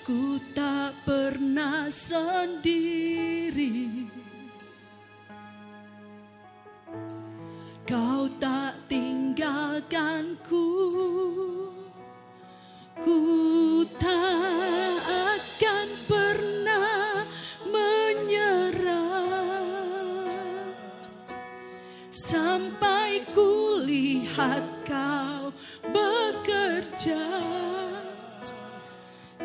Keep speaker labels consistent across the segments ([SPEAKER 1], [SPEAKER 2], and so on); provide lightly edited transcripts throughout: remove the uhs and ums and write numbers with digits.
[SPEAKER 1] Ku tak pernah sendiri, Kau tak tinggalkanku. Ku tak akan pernah menyerah sampai ku lihat Kau bekerja.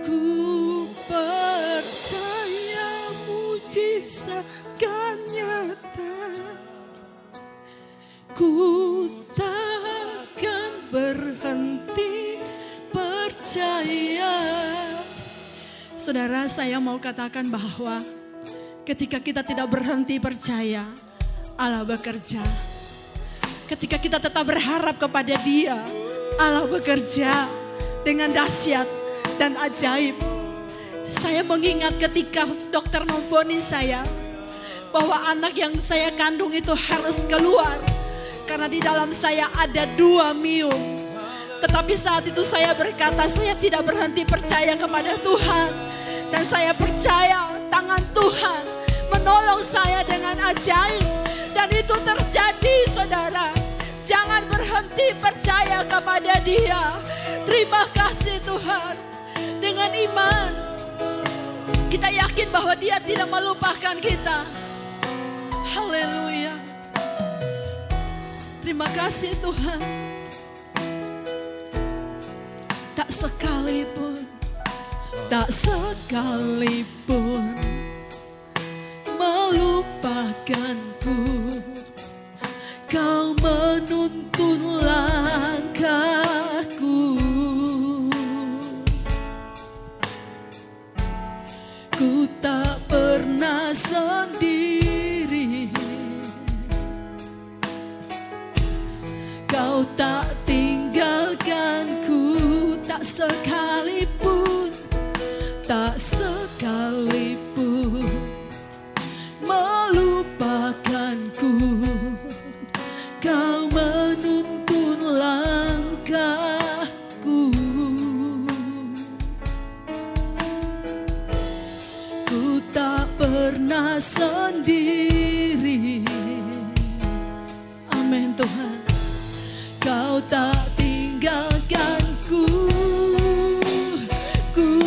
[SPEAKER 1] Ku percaya mujizat kan nyata. Ku takkan berhenti percaya. Saudara, saya mau katakan bahwa ketika kita tidak berhenti percaya, Allah bekerja. Ketika kita tetap berharap kepada Dia, Allah bekerja dengan dahsyat dan ajaib. Saya mengingat ketika dokter memvonis saya bahwa anak yang saya kandung itu harus keluar karena di dalam saya ada 2 mium. Tetapi saat itu saya berkata, saya tidak berhenti percaya kepada Tuhan. Dan saya percaya tangan Tuhan menolong saya dengan ajaib. Dan itu terjadi, saudara. Jangan berhenti percaya kepada Dia. Terima kasih Tuhan. Dengan iman kita yakin bahwa Dia tidak melupakan kita. Haleluya. Terima kasih Tuhan. Tak sekalipun melupakanku. Kau menuntun langkahku. Ku tak pernah sendiri. Kau tak tinggalkanku. Tak sekalipun melupakanku. Kau menuntun langkahku. Ku tak pernah sendiri. Amin Tuhan. Kau tak tinggalkanku. Ku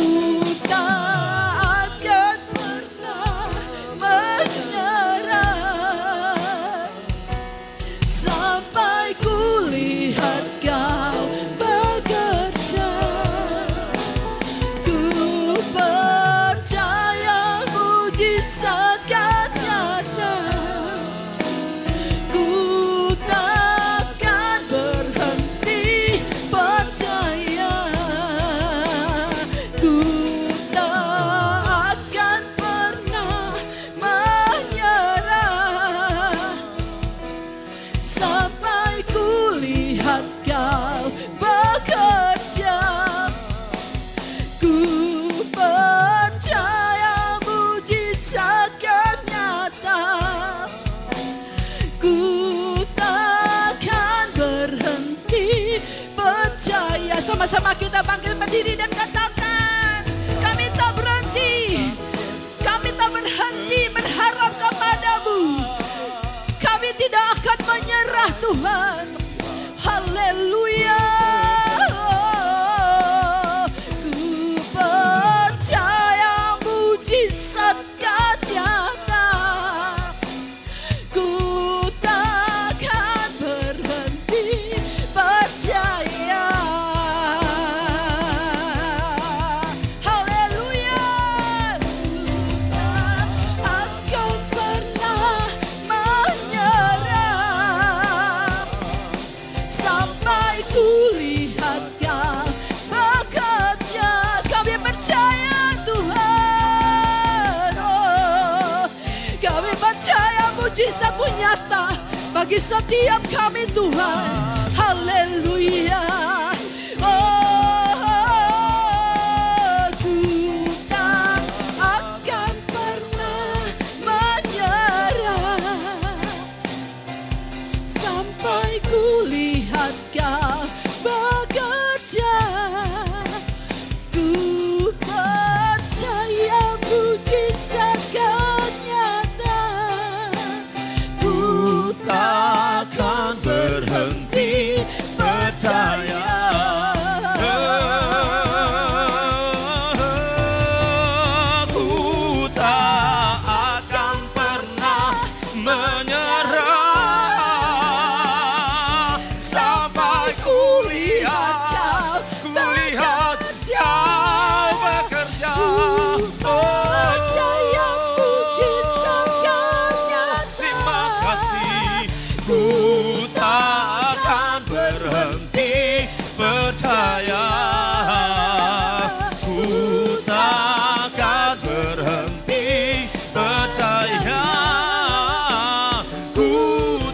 [SPEAKER 1] tak akan pernah menyerah sampai ku lihat Kau bekerja. Ku percaya mujizat kan nyata. Ku takkan berhenti percaya. Ku tak akan pernah menyerah sampai ku lihat Kau bekerja. Ku percaya mujizat kan nyata. Ku takkan berhenti percaya. Sama-sama kita bangkit berdiri dan katakan, kami tak berhenti. Kami tak berhenti berharap kepadamu. Kami tidak akan menyerah Tuhan. Haleluya. Ku percaya mujizat kan nyata. Ku takkan berhenti percaya. Haleluya. Ku tak akan pernah menyerah sampai ku lihat Kau bekerja. Kami percaya Tuhan. Oh, kami percaya mujizat-Mu nyata bagi setiap kami Tuhan. Haleluya. Oh, ku tak akan pernah menyerah sampai ku lihat Kau bekerja. Ku
[SPEAKER 2] kulihat Kau bekerja.
[SPEAKER 1] Percaya mujizat yang nyata.
[SPEAKER 2] Terima kasih, ku takkan berhenti percaya. Ku takkan berhenti percaya. Ku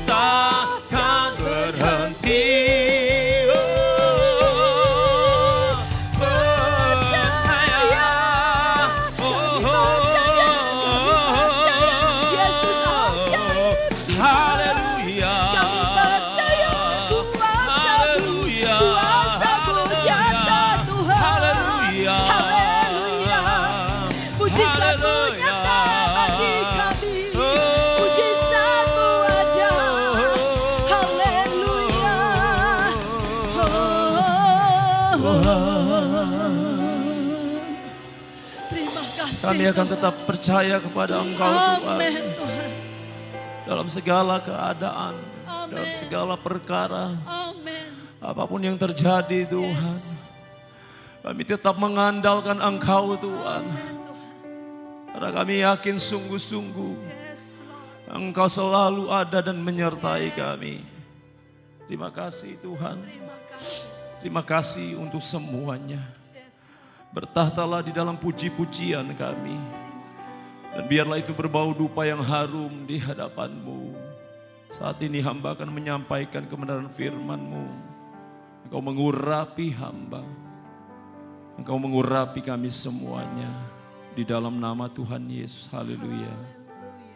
[SPEAKER 2] takkan berhenti percaya.
[SPEAKER 1] Yesus ajaib.
[SPEAKER 2] Haleluya.
[SPEAKER 1] Kami percaya
[SPEAKER 2] Haleluya.
[SPEAKER 1] kuasa-Mu nyata Tuhan.
[SPEAKER 2] Haleluya.
[SPEAKER 1] Haleluya. Mujizat-Mu nyata bagi kami. Mujizat-Mu ada. Haleluya. Terima kasih.
[SPEAKER 2] Kami akan tetap percaya kepada Engkau Tuhan.
[SPEAKER 1] Amin Tuhan.
[SPEAKER 2] Dalam segala keadaan,
[SPEAKER 1] Amin.
[SPEAKER 2] dalam segala perkara,
[SPEAKER 1] Amin.
[SPEAKER 2] apapun yang terjadi Tuhan.
[SPEAKER 1] Yes.
[SPEAKER 2] Kami tetap mengandalkan Engkau Tuhan.
[SPEAKER 1] Amin Tuhan.
[SPEAKER 2] Karena kami yakin sungguh-sungguh
[SPEAKER 1] Yes Lord.
[SPEAKER 2] Engkau selalu ada dan menyertai kami. Terima kasih Tuhan.
[SPEAKER 1] Terima kasih.
[SPEAKER 2] Terima kasih untuk semuanya.
[SPEAKER 1] Yes.
[SPEAKER 2] Bertahtalah di dalam puji-pujian kami. Dan biarlah itu berbau dupa yang harum di hadapan-Mu. Saat ini hamba akan menyampaikan kebenaran firman-Mu. Engkau mengurapi hamba. Engkau mengurapi kami semuanya. Di dalam nama Tuhan Yesus. Haleluya.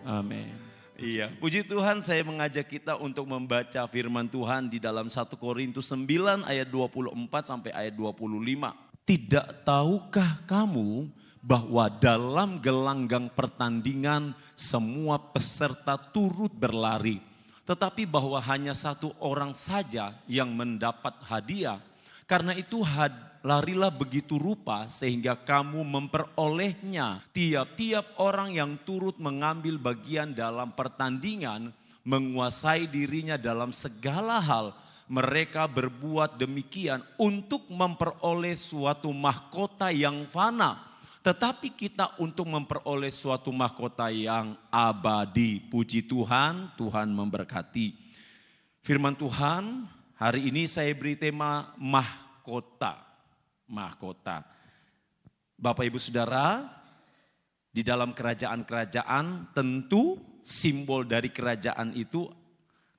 [SPEAKER 2] Amin. Iya, puji Tuhan, saya mengajak kita untuk membaca firman Tuhan di dalam 1 Korintus 9 ayat 24 sampai ayat 25. Tidak tahukah kamu bahwa dalam gelanggang pertandingan semua peserta turut berlari, tetapi bahwa hanya satu orang saja yang mendapat hadiah. Karena itu larilah begitu rupa sehingga kamu memperolehnya. Tiap-tiap orang yang turut mengambil bagian dalam pertandingan menguasai dirinya dalam segala hal. Mereka berbuat demikian untuk memperoleh suatu mahkota yang fana. Tetapi kita untuk memperoleh suatu mahkota yang abadi. Puji Tuhan, Tuhan memberkati. Firman Tuhan, hari ini saya beri tema mahkota. Mahkota. Bapak Ibu Saudara, di dalam kerajaan-kerajaan tentu simbol dari kerajaan itu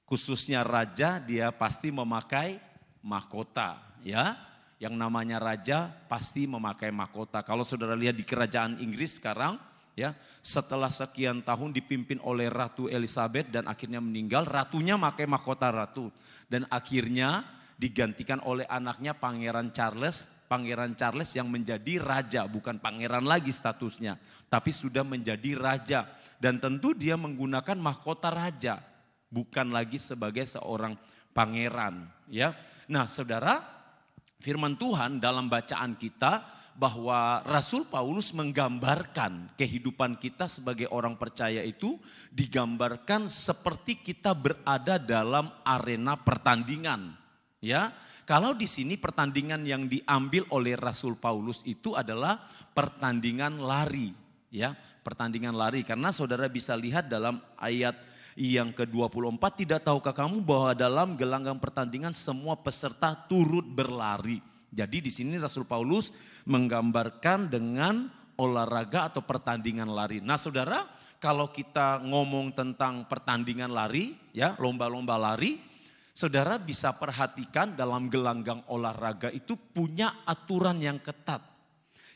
[SPEAKER 2] khususnya raja dia pasti memakai mahkota, ya. Yang namanya raja pasti memakai mahkota. Kalau Saudara lihat di kerajaan Inggris sekarang, ya, setelah sekian tahun dipimpin oleh Ratu Elizabeth dan akhirnya meninggal, ratunya pakai mahkota ratu dan akhirnya digantikan oleh anaknya Pangeran Charles. Pangeran Charles yang menjadi raja, bukan pangeran lagi statusnya, tapi sudah menjadi raja. Dan tentu dia menggunakan mahkota raja, bukan lagi sebagai seorang pangeran. Ya, nah saudara, firman Tuhan dalam bacaan kita bahwa Rasul Paulus menggambarkan kehidupan kita sebagai orang percaya itu digambarkan seperti kita berada dalam arena pertandingan. Ya, kalau di sini pertandingan yang diambil oleh Rasul Paulus itu adalah pertandingan lari, ya, pertandingan lari. Karena saudara bisa lihat dalam ayat yang ke-24, tidak tahukah kamu bahwa dalam gelanggang pertandingan semua peserta turut berlari. Jadi di sini Rasul Paulus menggambarkan dengan olahraga atau pertandingan lari. Nah, saudara, kalau kita ngomong tentang pertandingan lari, ya, lomba-lomba lari, saudara bisa perhatikan dalam gelanggang olahraga itu punya aturan yang ketat.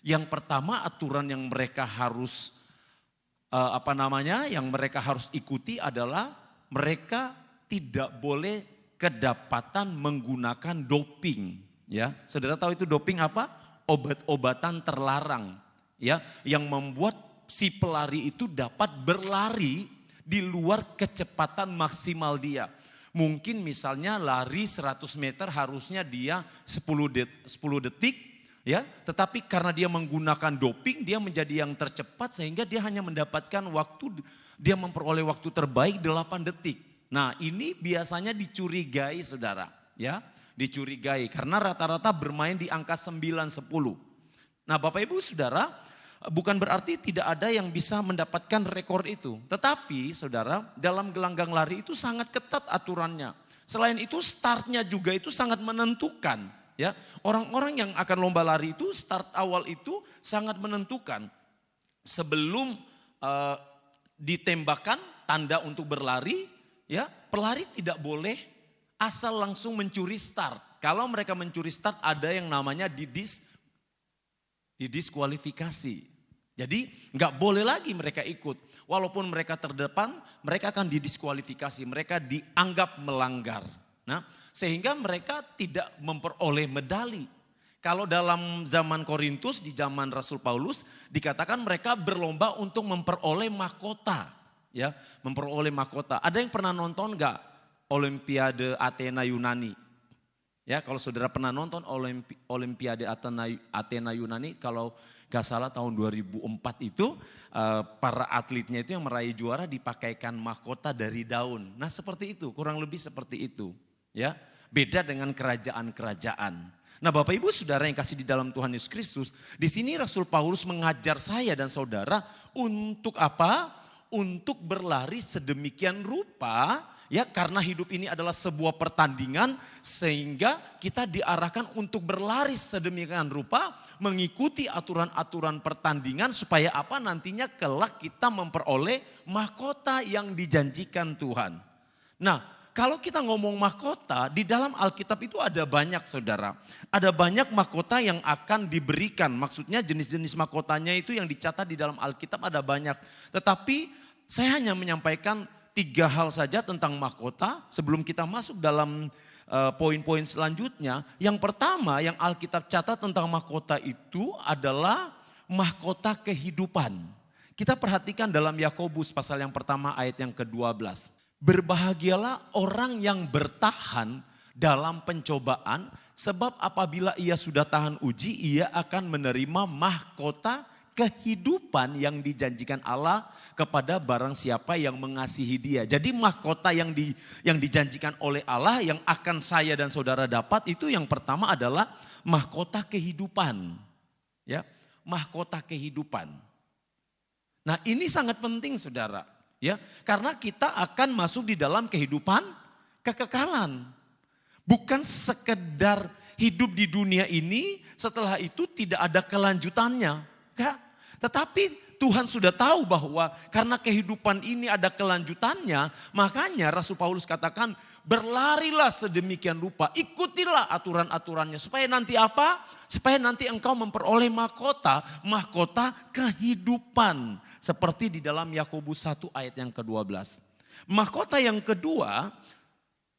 [SPEAKER 2] Yang pertama aturan yang mereka harus yang mereka harus ikuti adalah mereka tidak boleh kedapatan menggunakan doping. Ya, saudara tahu itu doping apa? Obat-obatan terlarang. Ya, yang membuat si pelari itu dapat berlari di luar kecepatan maksimal dia. Mungkin misalnya lari 100 meter harusnya dia 10 detik, ya, tetapi karena dia menggunakan doping dia menjadi yang tercepat sehingga dia hanya mendapatkan waktu, dia memperoleh waktu terbaik 8 detik. Nah, ini biasanya dicurigai saudara, ya. dicurigai. Karena rata-rata bermain di angka 9-10. Nah Bapak Ibu Saudara, bukan berarti tidak ada yang bisa mendapatkan rekor itu. Tetapi saudara, dalam gelanggang lari itu sangat ketat aturannya. Selain itu startnya juga itu sangat menentukan. Ya, orang-orang yang akan lomba lari itu start awal itu sangat menentukan. Sebelum ditembakkan tanda untuk berlari, ya pelari tidak boleh asal langsung mencuri start. Kalau mereka mencuri start ada yang namanya didiskualifikasi. Jadi nggak boleh lagi mereka ikut. Walaupun mereka terdepan, mereka akan didiskualifikasi. Mereka dianggap melanggar. Nah, sehingga mereka tidak memperoleh medali. Kalau dalam zaman Korintus, di zaman Rasul Paulus, dikatakan mereka berlomba untuk memperoleh mahkota. Ya, memperoleh mahkota. Ada yang pernah nonton nggak Olimpiade Athena Yunani? Ya, kalau saudara pernah nonton Olimpiade Athena Yunani, kalau gak salah tahun 2004 itu para atletnya itu yang meraih juara dipakaikan mahkota dari daun. Nah seperti itu, kurang lebih seperti itu. Ya, beda dengan kerajaan-kerajaan. Nah Bapak Ibu Saudara yang kasih di dalam Tuhan Yesus Kristus, di sini Rasul Paulus mengajar saya dan saudara untuk apa? Untuk berlari sedemikian rupa. Ya, karena hidup ini adalah sebuah pertandingan sehingga kita diarahkan untuk berlari sedemikian rupa mengikuti aturan-aturan pertandingan supaya apa nantinya kelak kita memperoleh mahkota yang dijanjikan Tuhan. Nah, kalau kita ngomong mahkota di dalam Alkitab itu ada banyak saudara. Ada banyak mahkota yang akan diberikan. Maksudnya jenis-jenis mahkotanya itu yang dicatat di dalam Alkitab ada banyak. Tetapi saya hanya menyampaikan 3 hal saja tentang mahkota sebelum kita masuk dalam poin-poin selanjutnya. Yang pertama yang Alkitab catat tentang mahkota itu adalah mahkota kehidupan. Kita perhatikan dalam Yakobus pasal yang pertama ayat yang ke-12. Berbahagialah orang yang bertahan dalam pencobaan sebab apabila ia sudah tahan uji ia akan menerima mahkota kehidupan yang dijanjikan Allah kepada barang siapa yang mengasihi dia. Jadi mahkota yang dijanjikan oleh Allah yang akan saya dan saudara dapat itu yang pertama adalah mahkota kehidupan. Ya, mahkota kehidupan. Nah, ini sangat penting saudara, ya. Karena kita akan masuk di dalam kehidupan kekekalan. Bukan sekedar hidup di dunia ini setelah itu tidak ada kelanjutannya. Enggak. Tetapi Tuhan sudah tahu bahwa karena kehidupan ini ada kelanjutannya, makanya Rasul Paulus katakan berlarilah sedemikian rupa, ikutilah aturan-aturannya supaya nanti apa? Supaya nanti engkau memperoleh mahkota kehidupan. Seperti di dalam Yakobus 1 ayat yang ke-12. Mahkota yang kedua,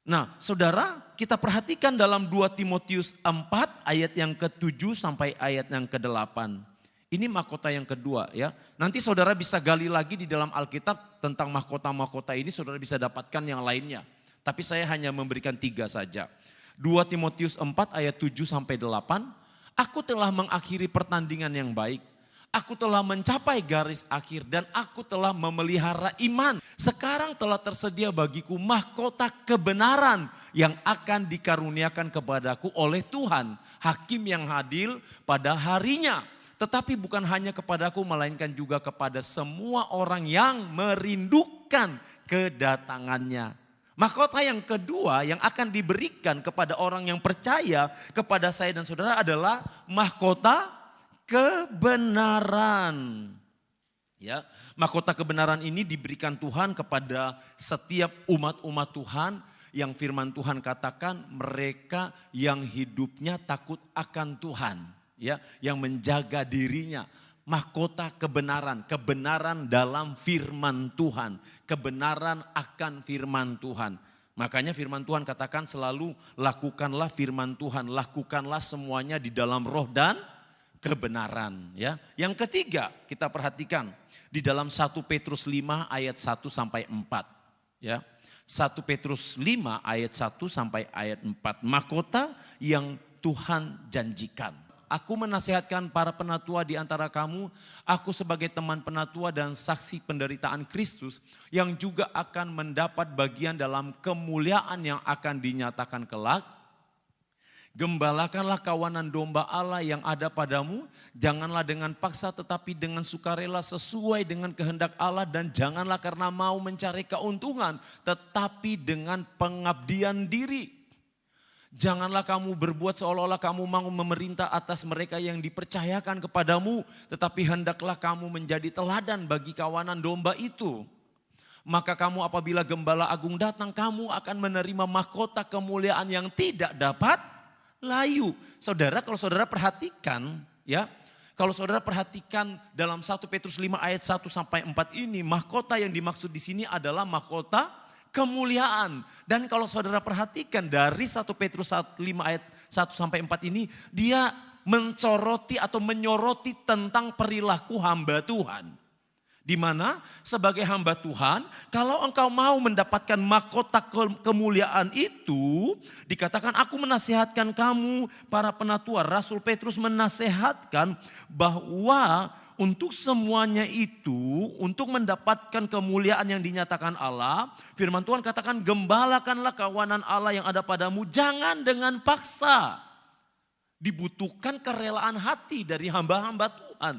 [SPEAKER 2] nah saudara kita perhatikan dalam 2 Timotius 4 ayat yang ke-7 sampai ayat yang ke-8. Ini mahkota yang kedua ya. Nanti saudara bisa gali lagi di dalam Alkitab tentang mahkota-mahkota ini, saudara bisa dapatkan yang lainnya. Tapi saya hanya memberikan 3 saja. 2 Timotius 4 ayat 7 sampai 8. Aku telah mengakhiri pertandingan yang baik. Aku telah mencapai garis akhir dan aku telah memelihara iman. Sekarang telah tersedia bagiku mahkota kebenaran yang akan dikaruniakan kepadaku oleh Tuhan, hakim yang adil pada harinya. Tetapi bukan hanya kepadaku melainkan juga kepada semua orang yang merindukan kedatangannya. Mahkota yang kedua yang akan diberikan kepada orang yang percaya kepada saya dan saudara adalah mahkota kebenaran. Ya, mahkota kebenaran ini diberikan Tuhan kepada setiap umat-umat Tuhan yang firman Tuhan katakan mereka yang hidupnya takut akan Tuhan. Ya, yang menjaga dirinya, mahkota kebenaran dalam firman Tuhan, kebenaran akan firman Tuhan. Makanya firman Tuhan katakan selalu lakukanlah firman Tuhan, lakukanlah semuanya di dalam roh dan kebenaran. Ya, yang ketiga kita perhatikan di dalam 1 Petrus 5 ayat 1 sampai 4. Ya, 1 Petrus 5 ayat 1 sampai ayat 4. Mahkota yang Tuhan janjikan. Aku menasihatkan para penatua di antara kamu, aku sebagai teman penatua dan saksi penderitaan Kristus yang juga akan mendapat bagian dalam kemuliaan yang akan dinyatakan kelak. Gembalakanlah kawanan domba Allah yang ada padamu, janganlah dengan paksa tetapi dengan sukarela sesuai dengan kehendak Allah, dan janganlah karena mau mencari keuntungan tetapi dengan pengabdian diri. Janganlah kamu berbuat seolah-olah kamu mau memerintah atas mereka yang dipercayakan kepadamu, tetapi hendaklah kamu menjadi teladan bagi kawanan domba itu. Maka kamu apabila gembala agung datang, kamu akan menerima mahkota kemuliaan yang tidak dapat layu. Saudara, kalau saudara perhatikan ya, kalau saudara perhatikan dalam 1 Petrus 5 ayat 1 sampai 4 ini, mahkota yang dimaksud di sini adalah mahkota kemuliaan. Dan kalau saudara perhatikan dari 1 Petrus 5 ayat 1 sampai 4 ini, dia mensoroti atau menyoroti tentang perilaku hamba Tuhan. Di mana sebagai hamba Tuhan, kalau engkau mau mendapatkan mahkota kemuliaan itu, dikatakan aku menasihatkan kamu para penatua. Rasul Petrus menasihatkan bahwa untuk semuanya itu, untuk mendapatkan kemuliaan yang dinyatakan Allah, firman Tuhan katakan gembalakanlah kawanan Allah yang ada padamu, jangan dengan paksa. Dibutuhkan kerelaan hati dari hamba-hamba Tuhan.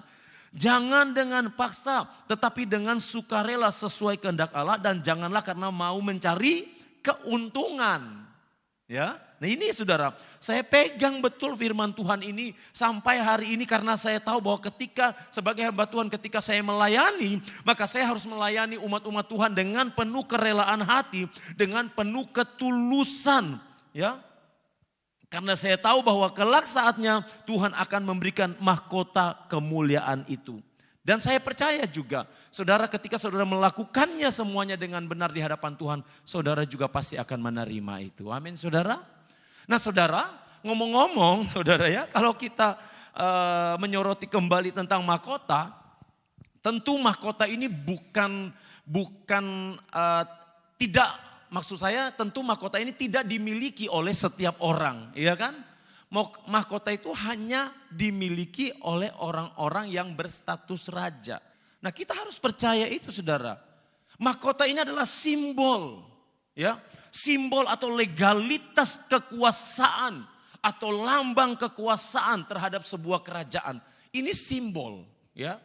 [SPEAKER 2] Jangan dengan paksa, tetapi dengan sukarela sesuai kehendak Allah, dan janganlah karena mau mencari keuntungan. Ya, nah ini saudara, saya pegang betul firman Tuhan ini sampai hari ini karena saya tahu bahwa ketika sebagai hamba Tuhan, ketika saya melayani, maka saya harus melayani umat-umat Tuhan dengan penuh kerelaan hati, dengan penuh ketulusan, ya. Karena saya tahu bahwa kelak saatnya Tuhan akan memberikan mahkota kemuliaan itu. Dan saya percaya juga, saudara ketika saudara melakukannya semuanya dengan benar di hadapan Tuhan, saudara juga pasti akan menerima itu. Amin saudara. Nah saudara, ngomong-ngomong saudara ya, kalau kita menyoroti kembali tentang mahkota, tentu mahkota ini maksud saya tentu mahkota ini tidak dimiliki oleh setiap orang, ya kan? Mahkota itu hanya dimiliki oleh orang-orang yang berstatus raja. Nah kita harus percaya itu saudara. Mahkota ini adalah simbol, ya, simbol atau legalitas kekuasaan atau lambang kekuasaan terhadap sebuah kerajaan. Ini simbol, ya.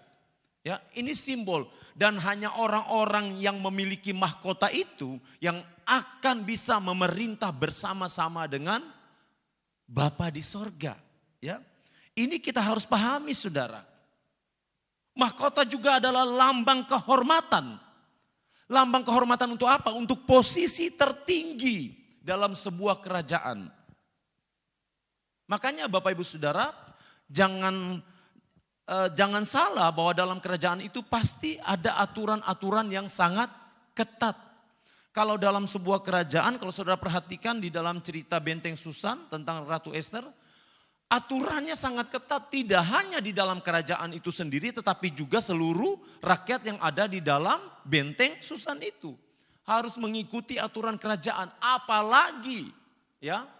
[SPEAKER 2] Ya, ini simbol, dan hanya orang-orang yang memiliki mahkota itu yang akan bisa memerintah bersama-sama dengan Bapa di sorga. Ya, ini kita harus pahami saudara. Mahkota juga adalah lambang kehormatan. Lambang kehormatan untuk apa? Untuk posisi tertinggi dalam sebuah kerajaan. Makanya Bapak Ibu Saudara, jangan salah bahwa dalam kerajaan itu pasti ada aturan-aturan yang sangat ketat. Kalau dalam sebuah kerajaan, kalau saudara perhatikan di dalam cerita Benteng Susan tentang Ratu Esther, aturannya sangat ketat, tidak hanya di dalam kerajaan itu sendiri, tetapi juga seluruh rakyat yang ada di dalam Benteng Susan itu harus mengikuti aturan kerajaan, apalagi ya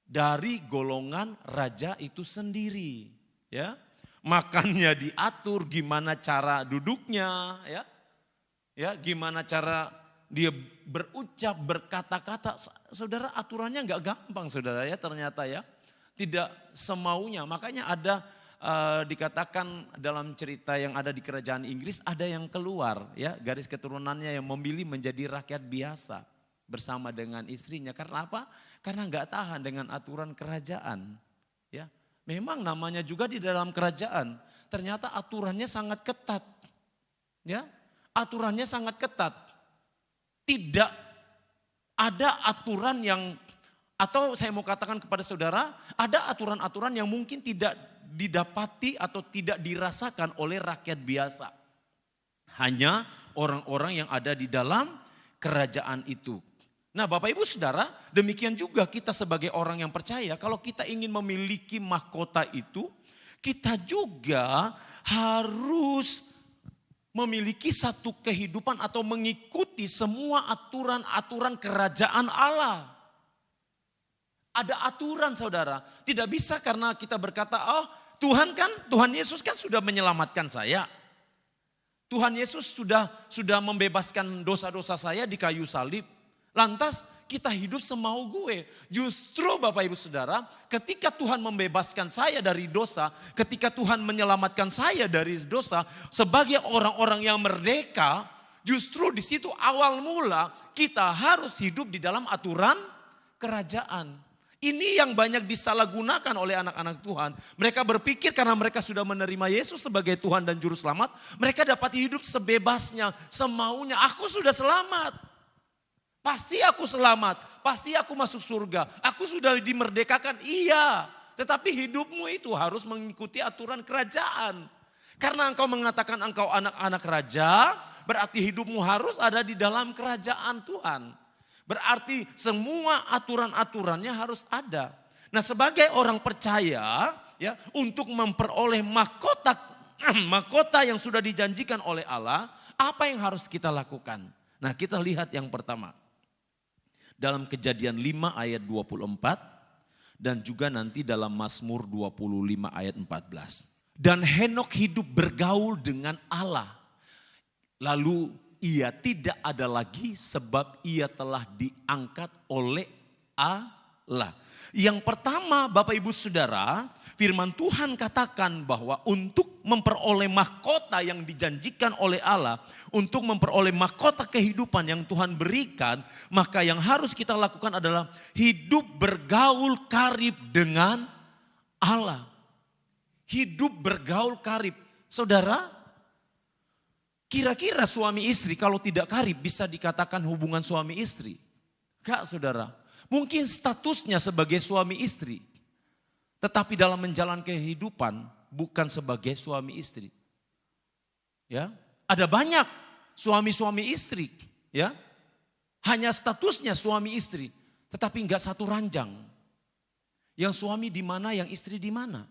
[SPEAKER 2] dari golongan raja itu sendiri. Ya, makannya diatur, gimana cara duduknya, ya, gimana cara dia berucap, berkata-kata, saudara aturannya nggak gampang, saudara ya ternyata ya, tidak semaunya. Makanya ada dikatakan dalam cerita yang ada di kerajaan Inggris, ada yang keluar, ya, garis keturunannya yang memilih menjadi rakyat biasa bersama dengan istrinya. Karena apa? Karena nggak tahan dengan aturan kerajaan, ya. Memang namanya juga di dalam kerajaan, ternyata aturannya sangat ketat. Ya, aturannya sangat ketat. Tidak ada aturan yang, atau saya mau katakan kepada saudara, ada aturan-aturan yang mungkin tidak didapati atau tidak dirasakan oleh rakyat biasa. Hanya orang-orang yang ada di dalam kerajaan itu. Nah Bapak Ibu Saudara, demikian juga kita sebagai orang yang percaya, kalau kita ingin memiliki mahkota itu, kita juga harus memiliki satu kehidupan atau mengikuti semua aturan-aturan kerajaan Allah. Ada aturan saudara, tidak bisa karena kita berkata, oh Tuhan Yesus kan sudah menyelamatkan saya. Tuhan Yesus sudah membebaskan dosa-dosa saya di kayu salib. Lantas kita hidup semau gue. Justru Bapak Ibu Saudara, ketika Tuhan membebaskan saya dari dosa, ketika Tuhan menyelamatkan saya dari dosa, sebagai orang-orang yang merdeka, justru di situ awal mula kita harus hidup di dalam aturan kerajaan. Ini yang banyak disalahgunakan oleh anak-anak Tuhan. Mereka berpikir karena mereka sudah menerima Yesus sebagai Tuhan dan Juru Selamat, mereka dapat hidup sebebasnya, semaunya. Aku sudah selamat. Pasti aku selamat, pasti aku masuk surga. Aku sudah dimerdekakan, iya. Tetapi hidupmu itu harus mengikuti aturan kerajaan. Karena engkau mengatakan engkau anak-anak raja, berarti hidupmu harus ada di dalam kerajaan Tuhan. Berarti semua aturan-aturannya harus ada. Nah, sebagai orang percaya ya, untuk memperoleh mahkota yang sudah dijanjikan oleh Allah, apa yang harus kita lakukan? Nah, kita lihat yang pertama. Dalam Kejadian 5 ayat 24 dan juga nanti dalam Mazmur 25 ayat 14. Dan Henokh hidup bergaul dengan Allah. Lalu ia tidak ada lagi sebab ia telah diangkat oleh Allah. Yang pertama Bapak Ibu Saudara, firman Tuhan katakan bahwa untuk memperoleh mahkota yang dijanjikan oleh Allah, untuk memperoleh mahkota kehidupan yang Tuhan berikan, maka yang harus kita lakukan adalah hidup bergaul karib dengan Allah. Hidup bergaul karib. Saudara, kira-kira suami istri kalau tidak karib bisa dikatakan hubungan suami istri? Enggak, saudara. Mungkin statusnya sebagai suami istri. Tetapi dalam menjalani kehidupan bukan sebagai suami istri. Ya, ada banyak suami-suami istri, ya. Hanya statusnya suami istri, tetapi enggak satu ranjang. Yang suami di mana, yang istri di mana?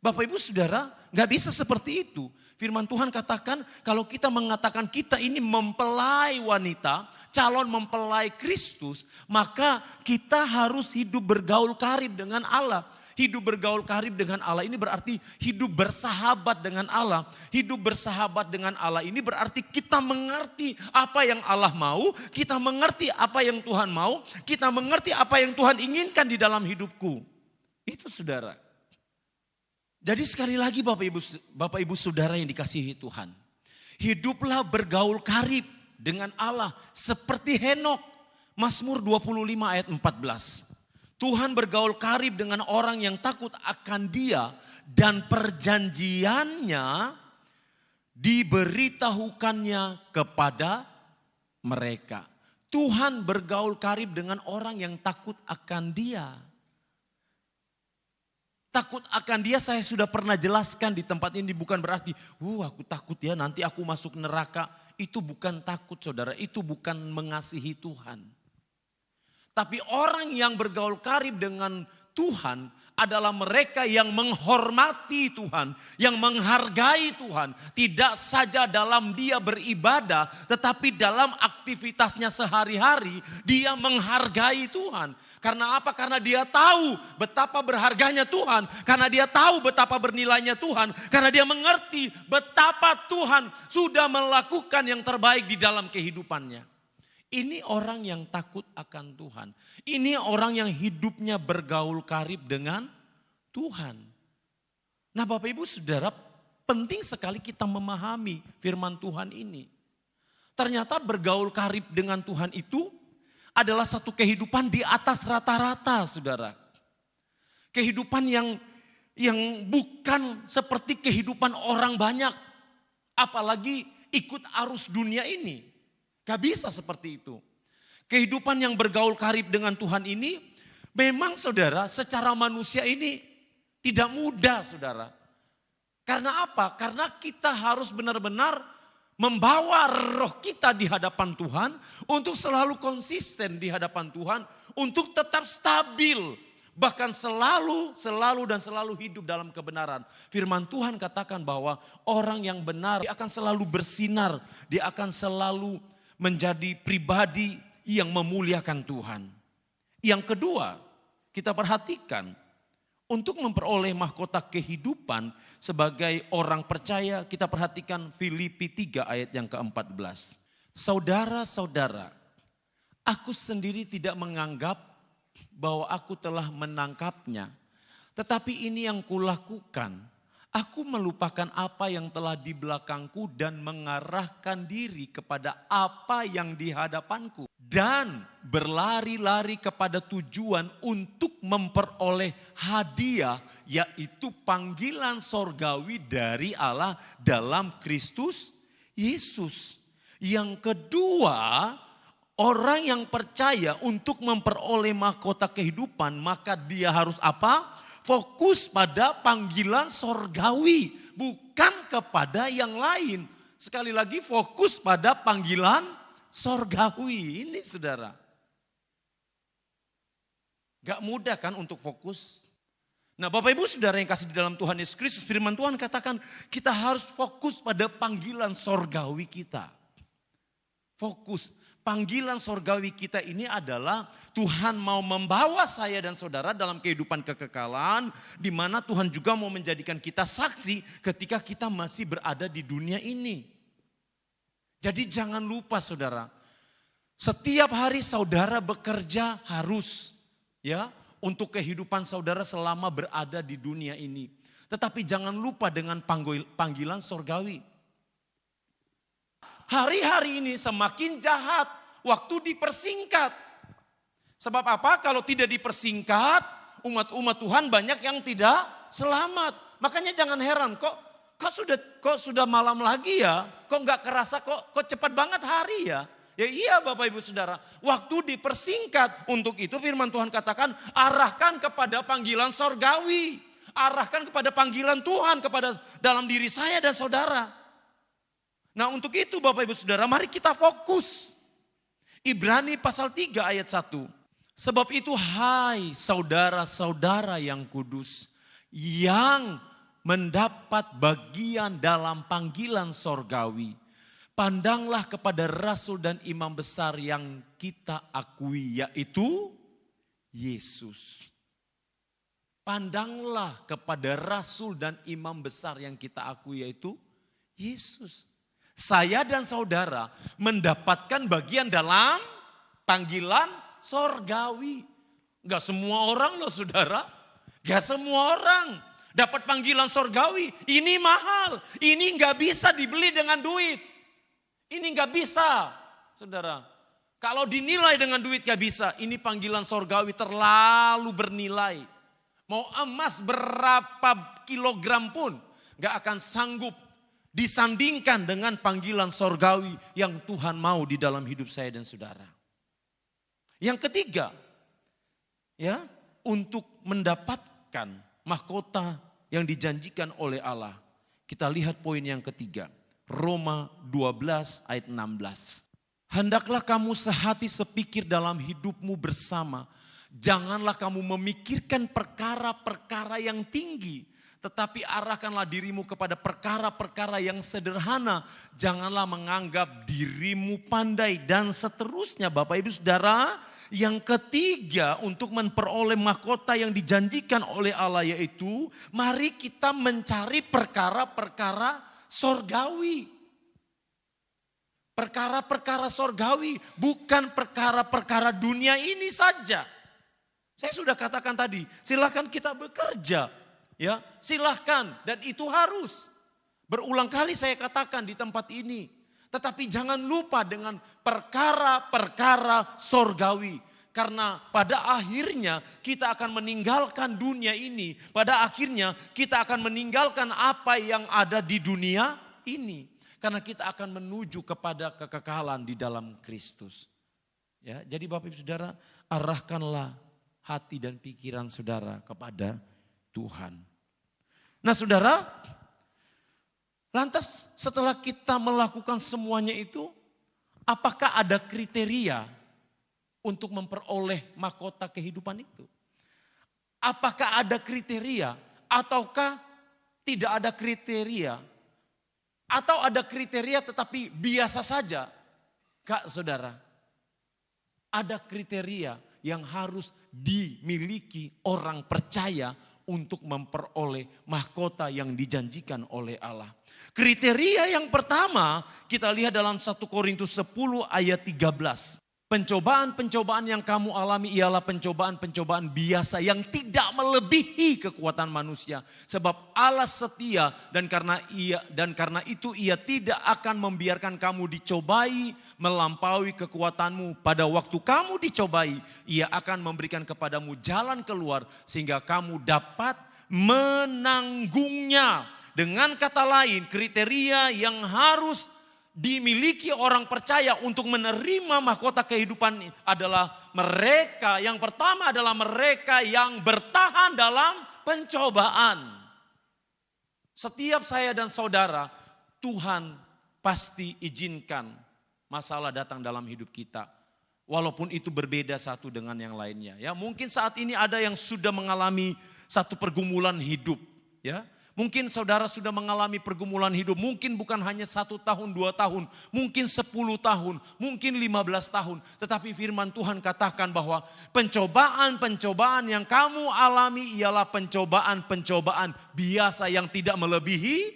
[SPEAKER 2] Bapak Ibu Saudara, enggak bisa seperti itu. Firman Tuhan katakan kalau kita mengatakan kita ini mempelai wanita, calon mempelai Kristus, maka kita harus hidup bergaul karib dengan Allah. Hidup bergaul karib dengan Allah ini berarti hidup bersahabat dengan Allah. Hidup bersahabat dengan Allah ini berarti kita mengerti apa yang Allah mau, kita mengerti apa yang Tuhan mau, kita mengerti apa yang Tuhan inginkan di dalam hidupku. Itu saudara. Jadi sekali lagi Bapak Ibu Saudara yang dikasihi Tuhan. Hiduplah bergaul karib dengan Allah seperti Henokh. Mazmur 25 ayat 14. Tuhan bergaul karib dengan orang yang takut akan Dia dan perjanjiannya diberitahukannya kepada mereka. Tuhan bergaul karib dengan orang yang takut akan Dia. Takut akan Dia saya sudah pernah jelaskan di tempat ini, bukan berarti aku takut ya nanti aku masuk neraka. Itu bukan takut saudara, itu bukan mengasihi Tuhan. Tapi orang yang bergaul karib dengan Tuhan adalah mereka yang menghormati Tuhan, yang menghargai Tuhan. Tidak saja dalam dia beribadah, tetapi dalam aktivitasnya sehari-hari dia menghargai Tuhan. Karena apa? Karena dia tahu betapa berharganya Tuhan. Karena dia tahu betapa bernilainya Tuhan. Karena dia mengerti betapa Tuhan sudah melakukan yang terbaik di dalam kehidupannya. Ini orang yang takut akan Tuhan. Ini orang yang hidupnya bergaul karib dengan Tuhan. Nah Bapak Ibu Saudara, penting sekali kita memahami firman Tuhan ini. Ternyata bergaul karib dengan Tuhan itu adalah satu kehidupan di atas rata-rata saudara. Kehidupan yang bukan seperti kehidupan orang banyak. Apalagi ikut arus dunia ini. Gak bisa seperti itu. Kehidupan yang bergaul karib dengan Tuhan ini memang saudara secara manusia ini tidak mudah saudara. Karena apa? Karena kita harus benar-benar membawa roh kita di hadapan Tuhan untuk selalu konsisten di hadapan Tuhan, untuk tetap stabil. Bahkan selalu hidup dalam kebenaran. Firman Tuhan katakan bahwa orang yang benar dia akan selalu bersinar, dia akan selalu menjadi pribadi yang memuliakan Tuhan. Yang kedua, kita perhatikan untuk memperoleh mahkota kehidupan sebagai orang percaya, kita perhatikan Filipi 3 ayat yang ke-14. Saudara-saudara, Aku sendiri tidak menganggap bahwa aku telah menangkapnya. Tetapi ini yang kulakukan, aku melupakan apa yang telah di belakangku dan mengarahkan diri kepada apa yang di hadapanku. Dan berlari-lari kepada tujuan untuk memperoleh hadiah, yaitu panggilan sorgawi dari Allah dalam Kristus Yesus. Yang kedua, orang yang percaya untuk memperoleh mahkota kehidupan, maka dia harus apa? Fokus pada panggilan sorgawi, bukan kepada yang lain. Sekali lagi fokus pada panggilan sorgawi. Ini saudara. Gak mudah kan untuk fokus. Nah Bapak Ibu Saudara yang kasih di dalam Tuhan Yesus Kristus, firman Tuhan katakan kita harus fokus pada panggilan sorgawi kita. Fokus. Panggilan sorgawi kita ini adalah Tuhan mau membawa saya dan saudara dalam kehidupan kekekalan, di mana Tuhan juga mau menjadikan kita saksi ketika kita masih berada di dunia ini. Jadi jangan lupa saudara, setiap hari saudara bekerja harus ya untuk kehidupan saudara selama berada di dunia ini. Tetapi jangan lupa dengan panggilan sorgawi. Hari-hari ini semakin jahat, waktu dipersingkat. Sebab apa? Kalau tidak dipersingkat, umat-umat Tuhan banyak yang tidak selamat. Makanya jangan heran, kok sudah malam lagi ya? Kok nggak kerasa kok cepat banget hari ya? Ya iya Bapak Ibu Saudara, waktu dipersingkat. Untuk itu firman Tuhan katakan, arahkan kepada panggilan sorgawi. Arahkan kepada panggilan Tuhan kepada dalam diri saya dan saudara. Nah untuk itu Bapak Ibu Saudara, mari kita fokus. Ibrani pasal 3 ayat 1. Sebab itu hai saudara-saudara yang kudus, yang mendapat bagian dalam panggilan sorgawi. Pandanglah kepada rasul dan imam besar yang kita akui, yaitu Yesus. Pandanglah kepada rasul dan imam besar yang kita akui, yaitu Yesus. Saya dan saudara mendapatkan bagian dalam panggilan sorgawi. Gak semua orang loh saudara. Gak semua orang dapat panggilan sorgawi. Ini mahal. Ini gak bisa dibeli dengan duit. Ini gak bisa saudara. Kalau dinilai dengan duit gak bisa. Ini panggilan sorgawi terlalu bernilai. Mau emas berapa kilogram pun gak akan sanggup disandingkan dengan panggilan sorgawi yang Tuhan mau di dalam hidup saya dan saudara. Yang ketiga, ya, untuk mendapatkan mahkota yang dijanjikan oleh Allah. Kita lihat poin yang ketiga, Roma 12 ayat 16. Hendaklah kamu sehati sepikir dalam hidupmu bersama. Janganlah kamu memikirkan perkara-perkara yang tinggi. Tetapi arahkanlah dirimu kepada perkara-perkara yang sederhana. Janganlah menganggap dirimu pandai dan seterusnya. Bapak Ibu Saudara, yang ketiga untuk memperoleh mahkota yang dijanjikan oleh Allah yaitu mari kita mencari perkara-perkara sorgawi. Perkara-perkara sorgawi, bukan perkara-perkara dunia ini saja. Saya sudah katakan tadi, silakan kita bekerja. Ya, silahkan dan itu harus. Berulang kali saya katakan di tempat ini. Tetapi jangan lupa dengan perkara-perkara sorgawi. Karena pada akhirnya kita akan meninggalkan dunia ini. Pada akhirnya kita akan meninggalkan apa yang ada di dunia ini. Karena kita akan menuju kepada kekekalan di dalam Kristus. Ya, jadi Bapak Ibu Saudara, arahkanlah hati dan pikiran saudara kepada Tuhan. Nah saudara, lantas setelah kita melakukan semuanya itu, apakah ada kriteria untuk memperoleh mahkota kehidupan itu? Apakah ada kriteria ataukah tidak ada kriteria? Atau ada kriteria tetapi biasa saja? Kak saudara, ada kriteria yang harus dimiliki orang percaya untuk memperoleh mahkota yang dijanjikan oleh Allah. Kriteria yang pertama kita lihat dalam 1 Korintus 10 ayat 13. Pencobaan-pencobaan yang kamu alami ialah pencobaan-pencobaan biasa yang tidak melebihi kekuatan manusia. Sebab Allah setia dan karena itu ia tidak akan membiarkan kamu dicobai melampaui kekuatanmu. Pada waktu kamu dicobai, ia akan memberikan kepadamu jalan keluar sehingga kamu dapat menanggungnya. Dengan kata lain, kriteria yang harus dimiliki orang percaya untuk menerima mahkota kehidupan adalah mereka, yang pertama adalah mereka yang bertahan dalam pencobaan. Setiap saya dan saudara, Tuhan pasti izinkan masalah datang dalam hidup kita. Walaupun itu berbeda satu dengan yang lainnya. Ya, mungkin saat ini ada yang sudah mengalami satu pergumulan hidup, ya. Mungkin saudara sudah mengalami pergumulan hidup, mungkin bukan hanya 1 tahun, 2 tahun, mungkin 10 tahun, mungkin 15 tahun. Tetapi firman Tuhan katakan bahwa pencobaan-pencobaan yang kamu alami ialah pencobaan-pencobaan biasa yang tidak melebihi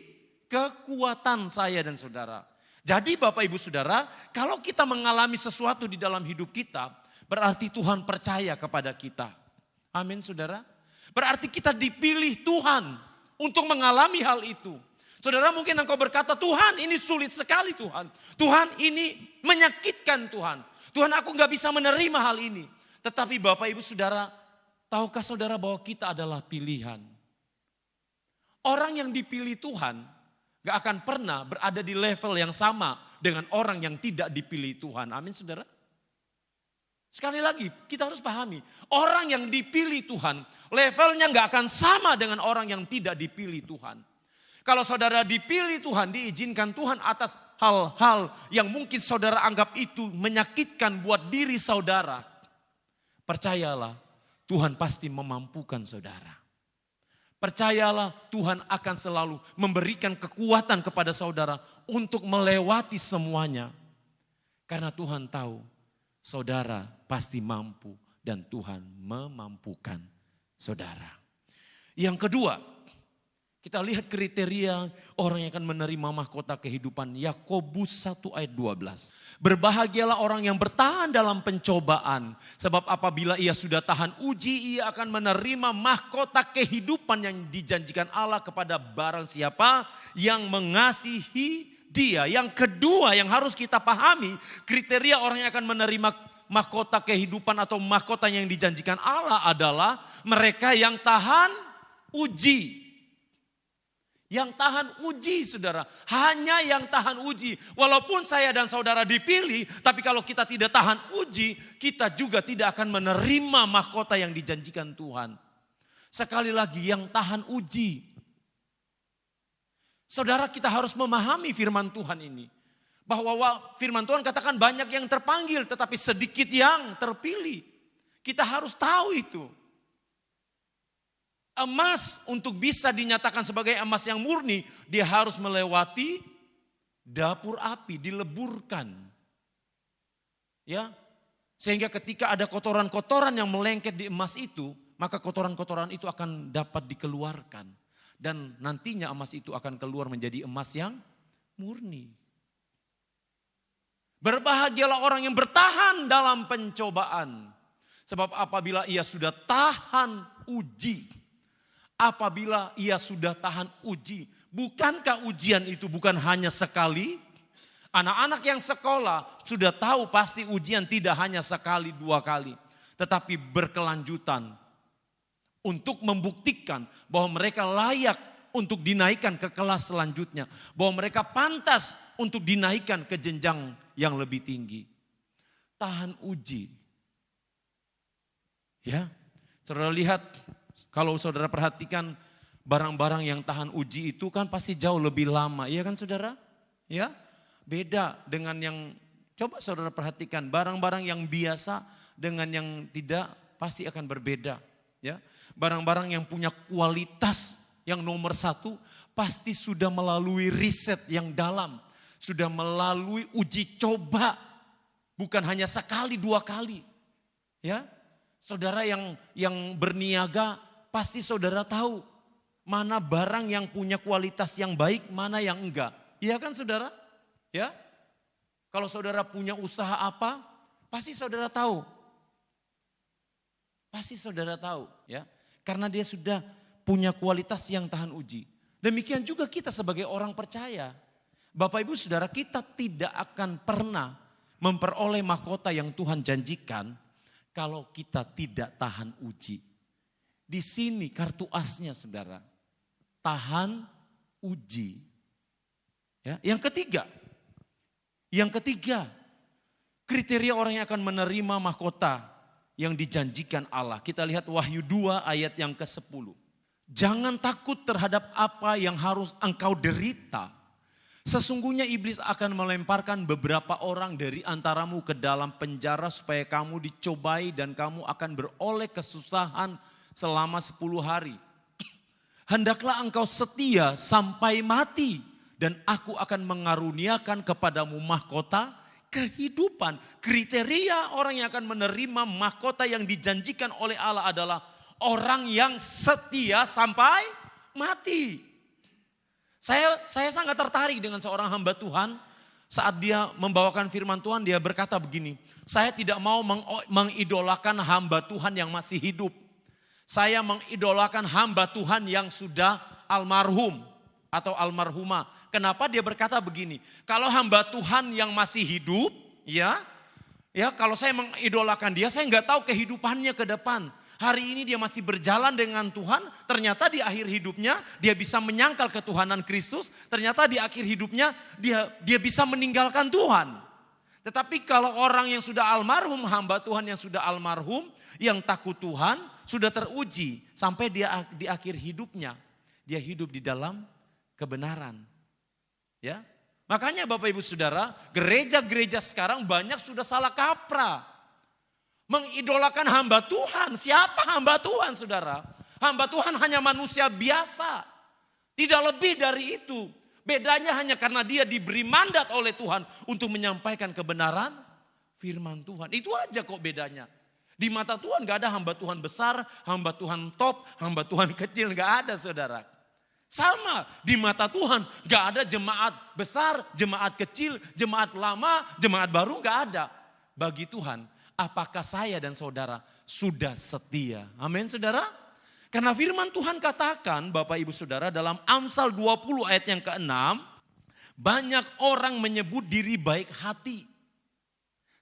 [SPEAKER 2] kekuatan saya dan saudara. Jadi Bapak Ibu Saudara, kalau kita mengalami sesuatu di dalam hidup kita, berarti Tuhan percaya kepada kita. Amin saudara. Berarti kita dipilih Tuhan untuk mengalami hal itu. Saudara, mungkin engkau berkata, Tuhan ini sulit sekali Tuhan. Tuhan ini menyakitkan Tuhan. Tuhan, aku gak bisa menerima hal ini. Tetapi Bapak Ibu Saudara, tahukah saudara bahwa kita adalah pilihan? Orang yang dipilih Tuhan gak akan pernah berada di level yang sama dengan orang yang tidak dipilih Tuhan. Amin saudara. Sekali lagi kita harus pahami, orang yang dipilih Tuhan levelnya gak akan sama dengan orang yang tidak dipilih Tuhan. Kalau saudara dipilih Tuhan, diizinkan Tuhan atas hal-hal yang mungkin saudara anggap itu menyakitkan buat diri saudara. Percayalah, Tuhan pasti memampukan saudara. Percayalah, Tuhan akan selalu memberikan kekuatan kepada saudara untuk melewati semuanya. Karena Tuhan tahu saudara pasti mampu dan Tuhan memampukan saudara. Yang kedua, kita lihat kriteria orang yang akan menerima mahkota kehidupan. Yakobus 1 ayat 12. Berbahagialah orang yang bertahan dalam pencobaan. Sebab apabila ia sudah tahan uji, ia akan menerima mahkota kehidupan yang dijanjikan Allah kepada barang siapa yang mengasihi dia. Yang kedua yang harus kita pahami, kriteria orang yang akan menerima mahkota kehidupan atau mahkota yang dijanjikan Allah adalah mereka yang tahan uji. Yang tahan uji saudara, hanya yang tahan uji. Walaupun saya dan saudara dipilih, tapi kalau kita tidak tahan uji, kita juga tidak akan menerima mahkota yang dijanjikan Tuhan. Sekali lagi, yang tahan uji. Saudara, kita harus memahami firman Tuhan ini. Bahwa firman Tuhan katakan banyak yang terpanggil, tetapi sedikit yang terpilih. Kita harus tahu itu. Emas untuk bisa dinyatakan sebagai emas yang murni, dia harus melewati dapur api, dileburkan. Ya. Sehingga ketika ada kotoran-kotoran yang melengket di emas itu, maka kotoran-kotoran itu akan dapat dikeluarkan. Dan nantinya emas itu akan keluar menjadi emas yang murni. Berbahagialah orang yang bertahan dalam pencobaan. Sebab apabila ia sudah tahan uji, apabila ia sudah tahan uji, bukankah ujian itu bukan hanya sekali? Anak-anak yang sekolah sudah tahu pasti ujian tidak hanya sekali, 2 kali. Tetapi berkelanjutan untuk membuktikan bahwa mereka layak untuk dinaikkan ke kelas selanjutnya. Bahwa mereka pantas untuk dinaikkan ke jenjang yang lebih tinggi. Tahan uji. Ya, saudara lihat. Kalau saudara perhatikan barang-barang yang tahan uji itu kan pasti jauh lebih lama, iya kan saudara? Ya, beda dengan yang, coba saudara perhatikan barang-barang yang biasa dengan yang tidak pasti akan berbeda. Ya, barang-barang yang punya kualitas yang nomor 1 pasti sudah melalui riset yang dalam, sudah melalui uji coba, bukan hanya sekali 2 kali. Ya, saudara yang berniaga, pasti saudara tahu mana barang yang punya kualitas yang baik, mana yang enggak. Iya kan saudara? Ya. Kalau saudara punya usaha apa,
[SPEAKER 3] Pasti saudara tahu. Pasti saudara tahu ya. Karena dia sudah punya kualitas yang tahan uji. Demikian juga kita sebagai orang percaya. Bapak Ibu Saudara, kita tidak akan pernah memperoleh mahkota yang Tuhan janjikan kalau kita tidak tahan uji. Di sini kartu asnya saudara, tahan uji. Ya, yang ketiga, kriteria orang yang akan menerima mahkota yang dijanjikan Allah. Kita lihat Wahyu 2 ayat yang ke-10. Jangan takut terhadap apa yang harus engkau derita. Sesungguhnya iblis akan melemparkan beberapa orang dari antaramu ke dalam penjara supaya kamu dicobai dan kamu akan beroleh kesusahan selama 10 hari. Hendaklah engkau setia sampai mati dan aku akan mengaruniakan kepadamu mahkota kehidupan. Kriteria orang yang akan menerima mahkota yang dijanjikan oleh Allah adalah orang yang setia sampai mati. Saya sangat tertarik dengan seorang hamba Tuhan saat dia membawakan firman Tuhan, dia berkata begini, saya tidak mau mengidolakan hamba Tuhan yang masih hidup. Saya mengidolakan hamba Tuhan yang sudah almarhum atau almarhumah. Kenapa dia berkata begini? Kalau hamba Tuhan yang masih hidup, ya kalau saya mengidolakan dia, saya nggak tahu kehidupannya ke depan. Hari ini dia masih berjalan dengan Tuhan, ternyata di akhir hidupnya dia bisa menyangkal ketuhanan Kristus, ternyata di akhir hidupnya dia bisa meninggalkan Tuhan. Tetapi kalau orang yang sudah almarhum, hamba Tuhan yang sudah almarhum, yang takut Tuhan, sudah teruji sampai dia di akhir hidupnya, dia hidup di dalam kebenaran. Ya, makanya Bapak Ibu Saudara, gereja-gereja sekarang banyak sudah salah kaprah. Mengidolakan hamba Tuhan. Siapa hamba Tuhan saudara? Hamba Tuhan hanya manusia biasa. Tidak lebih dari itu. Bedanya hanya karena dia diberi mandat oleh Tuhan untuk menyampaikan kebenaran firman Tuhan. Itu aja kok bedanya. Di mata Tuhan gak ada hamba Tuhan besar, hamba Tuhan top, hamba Tuhan kecil. Gak ada saudara. Sama di mata Tuhan gak ada jemaat besar, jemaat kecil, jemaat lama, jemaat baru gak ada. Bagi Tuhan, apakah saya dan saudara sudah setia? Amin saudara. Karena firman Tuhan katakan Bapak Ibu Saudara dalam Amsal 20 ayat yang ke-6. Banyak orang menyebut diri baik hati.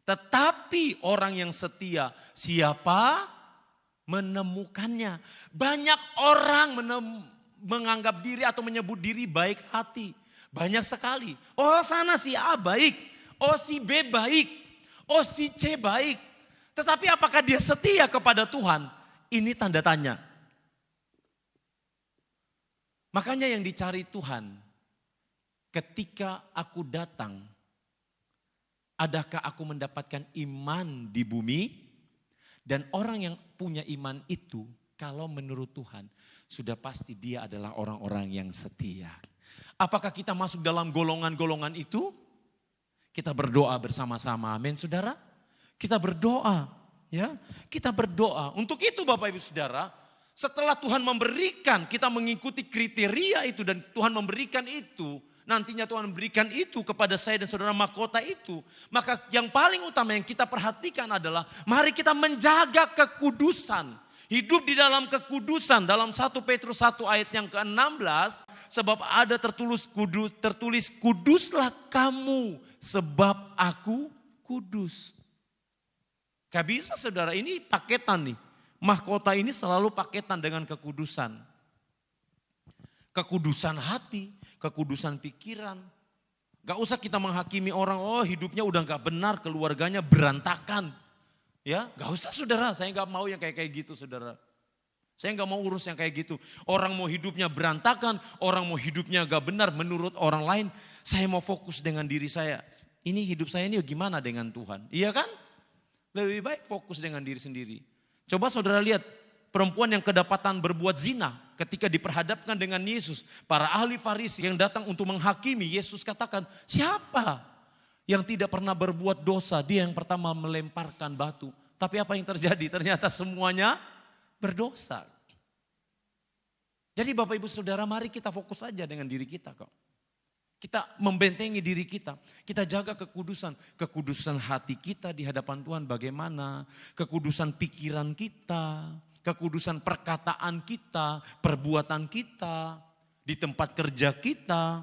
[SPEAKER 3] Tetapi orang yang setia siapa menemukannya? Banyak orang menganggap diri atau menyebut diri baik hati. Banyak sekali. Oh sana si A baik. Oh si B baik. Oh si C baik, tetapi apakah dia setia kepada Tuhan? Ini tanda tanya. Makanya yang dicari Tuhan, ketika aku datang, adakah aku mendapatkan iman di bumi? Dan orang yang punya iman itu, kalau menurut Tuhan, sudah pasti dia adalah orang-orang yang setia. Apakah kita masuk dalam golongan-golongan itu? Kita berdoa bersama-sama, amin saudara. Kita berdoa, ya. Kita berdoa. Untuk itu Bapak Ibu Saudara, setelah Tuhan memberikan, kita mengikuti kriteria itu dan Tuhan memberikan itu, nantinya Tuhan memberikan itu kepada saya dan saudara mahkota itu. Maka yang paling utama yang kita perhatikan adalah mari kita menjaga kekudusan. Hidup di dalam kekudusan dalam 1 Petrus 1 ayat yang ke-16. Sebab ada tertulis kuduslah kamu sebab aku kudus. Gak bisa saudara, ini paketan nih. Mahkota ini selalu paketan dengan kekudusan. Kekudusan hati, kekudusan pikiran. Gak usah kita menghakimi orang, oh hidupnya udah gak benar, keluarganya berantakan. Ya, gak usah saudara, saya gak mau yang kayak gitu saudara. Saya gak mau urus yang kayak gitu. Orang mau hidupnya berantakan, orang mau hidupnya gak benar menurut orang lain. Saya mau fokus dengan diri saya. Ini hidup saya ini gimana dengan Tuhan? Iya kan? Lebih baik fokus dengan diri sendiri. Coba saudara lihat perempuan yang kedapatan berbuat zina ketika diperhadapkan dengan Yesus. Para ahli Farisi yang datang untuk menghakimi, Yesus katakan, siapa yang tidak pernah berbuat dosa, dia yang pertama melemparkan batu. Tapi apa yang terjadi? Ternyata semuanya berdosa. Jadi Bapak Ibu Saudara, mari kita fokus saja dengan diri kita kok. Kita membentengi diri kita. Kita jaga kekudusan. Kekudusan hati kita di hadapan Tuhan bagaimana. Kekudusan pikiran kita. Kekudusan perkataan kita. Perbuatan kita. Di tempat kerja kita.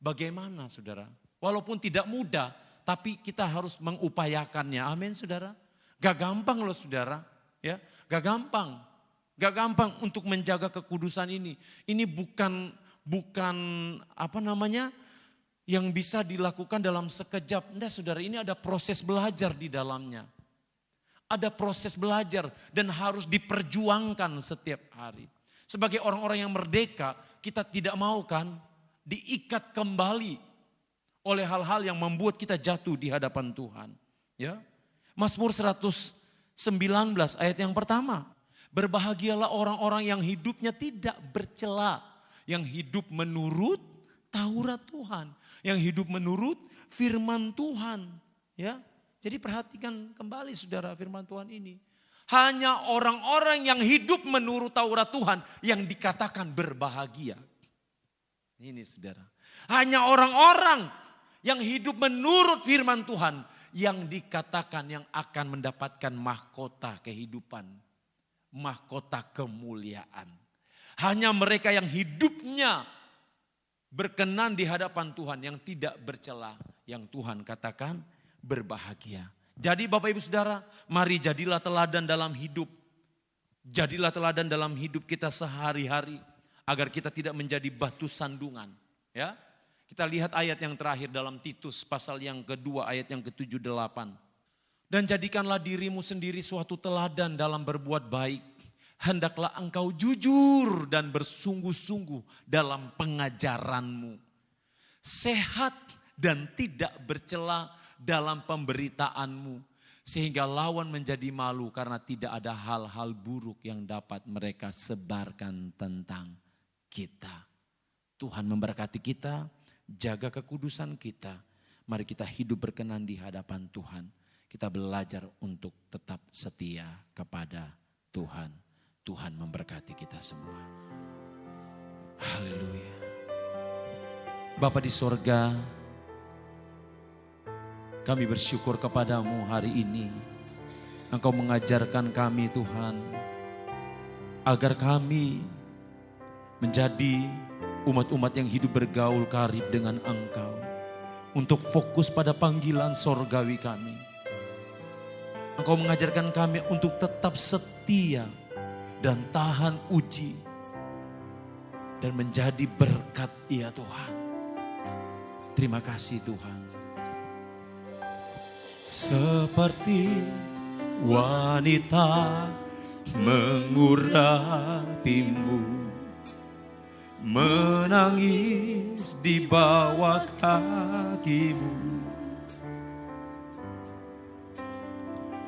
[SPEAKER 3] Bagaimana saudara? Walaupun tidak mudah. Tapi kita harus mengupayakannya. Amin saudara. Gak gampang loh saudara. Ya, gak gampang. Gak gampang untuk menjaga kekudusan ini. Ini bukan yang bisa dilakukan dalam sekejap. Enggak saudara, ini ada proses belajar di dalamnya. Ada proses belajar dan harus diperjuangkan setiap hari. Sebagai orang-orang yang merdeka, kita tidak mau kan diikat kembali oleh hal-hal yang membuat kita jatuh di hadapan Tuhan. Ya, Mazmur 119 ayat yang pertama. Berbahagialah orang-orang yang hidupnya tidak bercela. Yang hidup menurut Taurat Tuhan. Yang hidup menurut firman Tuhan. Ya, jadi perhatikan kembali saudara firman Tuhan ini. Hanya orang-orang yang hidup menurut Taurat Tuhan yang dikatakan berbahagia. Ini saudara. Hanya orang-orang yang hidup menurut firman Tuhan yang dikatakan yang akan mendapatkan mahkota kehidupan. Mahkota kemuliaan. Hanya mereka yang hidupnya berkenan di hadapan Tuhan yang tidak bercela. Yang Tuhan katakan berbahagia. Jadi Bapak Ibu Saudara, mari jadilah teladan dalam hidup. Jadilah teladan dalam hidup kita sehari-hari. Agar kita tidak menjadi batu sandungan. Ya, kita lihat ayat yang terakhir dalam Titus pasal yang kedua ayat yang ke-7-8. Dan jadikanlah dirimu sendiri suatu teladan dalam berbuat baik. Hendaklah engkau jujur dan bersungguh-sungguh dalam pengajaranmu. Sehat dan tidak bercela dalam pemberitaanmu. Sehingga lawan menjadi malu karena tidak ada hal-hal buruk yang dapat mereka sebarkan tentang kita. Tuhan memberkati kita, jaga kekudusan kita. Mari kita hidup berkenan di hadapan Tuhan. Kita belajar untuk tetap setia kepada Tuhan. Tuhan memberkati kita semua. Haleluya. Bapa di sorga, kami bersyukur kepadamu hari ini. Engkau mengajarkan kami Tuhan, agar kami menjadi umat-umat yang hidup bergaul karib dengan Engkau. Untuk fokus pada panggilan sorgawi kami. Engkau mengajarkan kami untuk tetap setia dan tahan uji. Dan menjadi berkat ya Tuhan. Terima kasih Tuhan. Seperti wanita mengurapimu, menangis di bawah kakimu.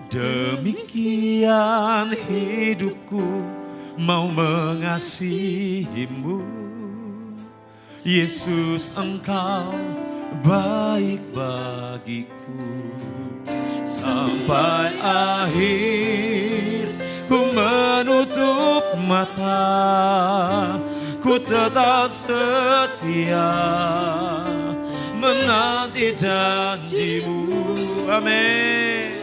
[SPEAKER 3] Demikian hidupku mau mengasihimu. Yesus engkau baik bagiku. Sampai akhir ku menutup mata, ku tetap setia menanti janjimu. Amin.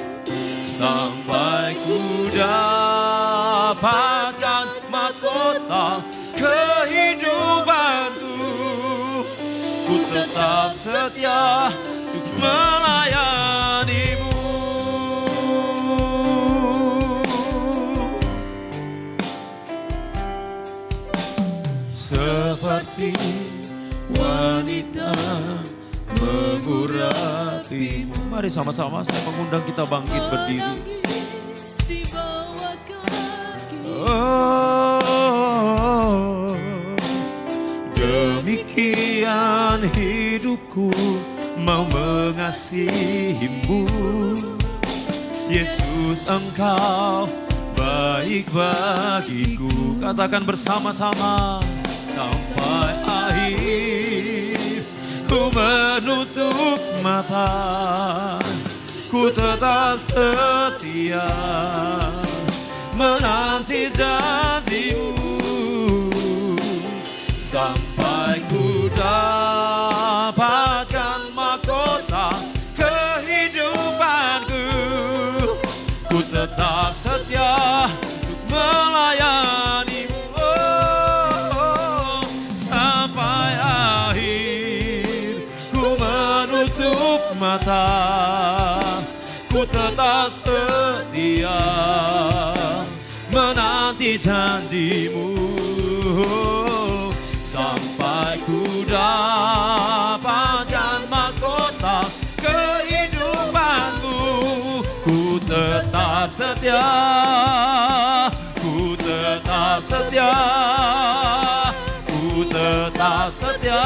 [SPEAKER 3] Sampai ku dapatkan mahkota kehidupanku, ku tetap setia untuk melayanimu. Seperti wanita mengurapimu. Mari sama-sama saya mengundang kita bangkit berdiri. Oh, demikian hidupku mau mengasihimu. Yesus engkau baik bagiku. Katakan bersama-sama. Sampai akhir ku menutup mata, ku tetap setia menanti janjimu. Sampai ku dapat
[SPEAKER 2] nyata, ku tetap setia menanti janjimu sampai ku dapatkan mahkota kehidupanmu. Ku tetap setia, ku tetap setia, ku tetap setia,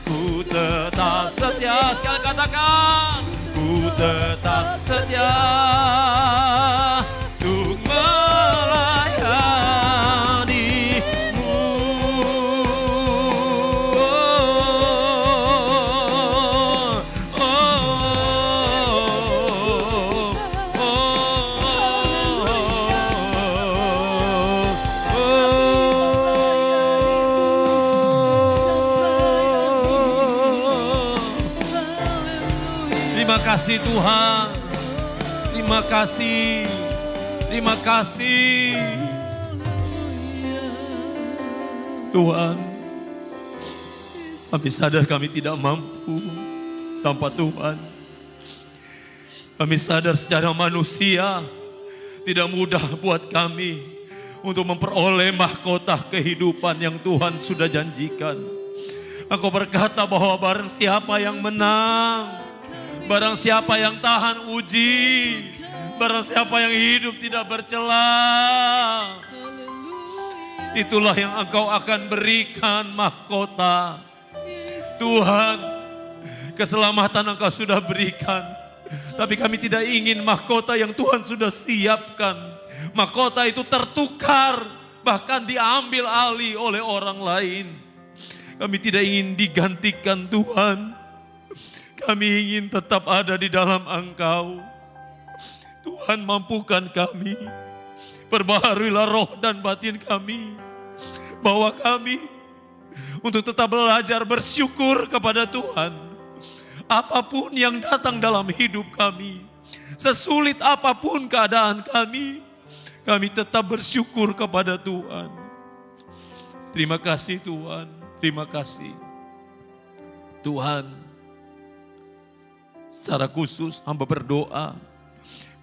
[SPEAKER 2] ku tetap setia. Sekali katakan, ku tetap setia untuk melayanimu. Terima kasih Tuhan, terima kasih, terima kasih Tuhan. Kami sadar kami tidak mampu tanpa Tuhan. Kami sadar secara manusia tidak mudah buat kami untuk memperoleh mahkota kehidupan yang Tuhan sudah janjikan. Engkau berkata bahwa barang siapa yang menang, barang siapa yang tahan uji, barang siapa yang hidup tidak bercela, itulah yang Engkau akan berikan mahkota. Tuhan, keselamatan Engkau sudah berikan, tapi kami tidak ingin mahkota yang Tuhan sudah siapkan. Mahkota itu tertukar, bahkan diambil alih oleh orang lain. Kami tidak ingin digantikan Tuhan. Kami ingin tetap ada di dalam Engkau. Tuhan, mampukan kami. Perbaharuilah roh dan batin kami. Bawa kami untuk tetap belajar bersyukur kepada Tuhan. Apapun yang datang dalam hidup kami, sesulit apapun keadaan kami tetap bersyukur kepada Tuhan. Terima kasih Tuhan, terima kasih. Tuhan, secara khusus hamba berdoa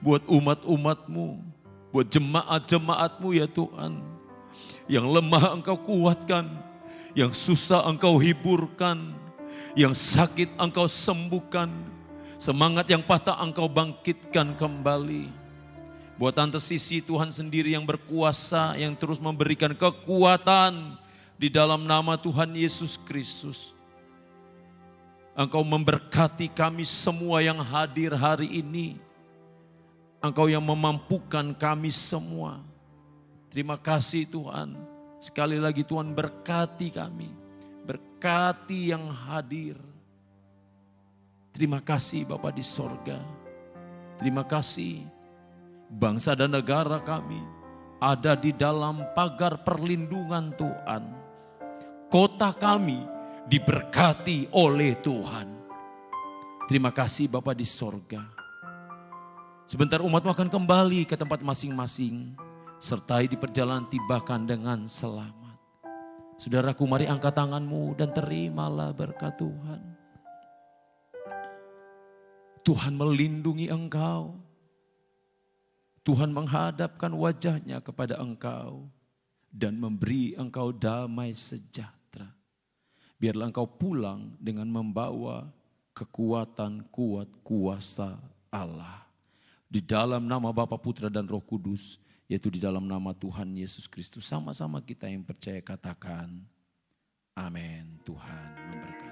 [SPEAKER 2] buat umat-umat-Mu, buat jemaat-jemaat-Mu ya Tuhan. Yang lemah Engkau kuatkan, yang susah Engkau hiburkan, yang sakit Engkau sembuhkan, semangat yang patah Engkau bangkitkan kembali. Buat Tante Sisi, Tuhan sendiri yang berkuasa, yang terus memberikan kekuatan di dalam nama Tuhan Yesus Kristus. Engkau memberkati kami semua yang hadir hari ini. Engkau yang memampukan kami semua. Terima kasih Tuhan. Sekali lagi Tuhan, berkati kami. Berkati yang hadir. Terima kasih Bapa di sorga. Terima kasih bangsa dan negara kami ada di dalam pagar perlindungan Tuhan. Kota kami diberkati oleh Tuhan. Terima kasih Bapa di sorga. Sebentar umat-Mu akan kembali ke tempat masing-masing. Sertai di perjalanan tibakan dengan selamat. Saudaraku, mari angkat tanganmu dan terimalah berkat Tuhan. Tuhan melindungi engkau. Tuhan menghadapkan wajahnya kepada engkau dan memberi engkau damai sejahtera. Biarlah engkau pulang dengan membawa kekuatan kuat kuasa Allah. Di dalam nama Bapa, Putra dan Roh Kudus, yaitu di dalam nama Tuhan Yesus Kristus. Sama-sama kita yang percaya katakan, amin. Tuhan memberkati.